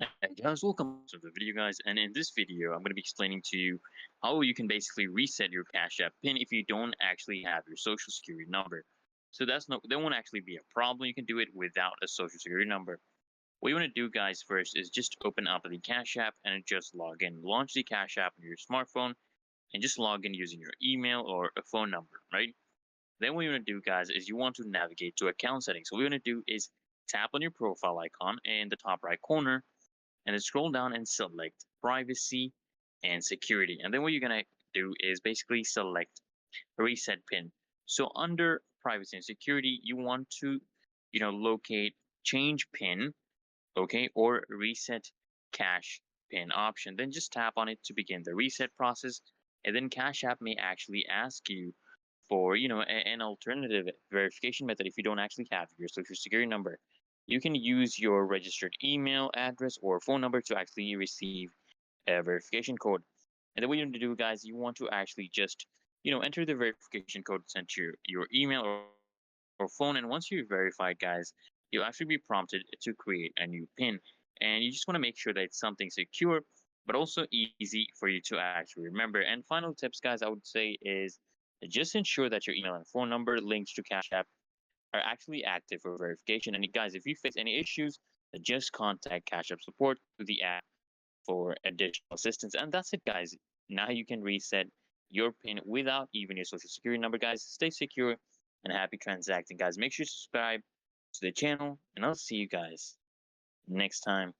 Hey guys, welcome to the video guys, and in this video I'm going to be explaining to you how you can basically reset your Cash App pin if you don't actually have your social security number. So that won't actually be a problem. You can do it without a social security number. What you want to do guys first is just open up the Cash App and just log in. Launch the Cash App on your smartphone and just log in using your email or a phone number, right? Then what you want to do guys is you want to navigate to account settings. So what you want to do is tap on your profile icon in the top right corner and then scroll down and select privacy and security. And then what you're gonna do is basically select reset pin. So under privacy and security, you want to, locate change pin, okay, or reset cache pin option. Then just tap on it to begin the reset process. And then Cash App may actually ask you for an alternative verification method if you don't actually have your social security number. You can use your registered email address or phone number to actually receive a verification code. And then what you need to do guys, you want to actually just enter the verification code sent to your email or phone, and once you're verified guys, you'll actually be prompted to create a new pin. And you just want to make sure that it's something secure but also easy for you to actually remember. And final tips guys, I would say is just ensure that your email and phone number linked to Cash App are actually active for verification. And guys, if you face any issues, just contact Cash App support through the app for additional assistance. And that's it, guys. Now you can reset your PIN without even your social security number, guys. Stay secure and happy transacting, guys. Make sure to subscribe to the channel, and I'll see you guys next time.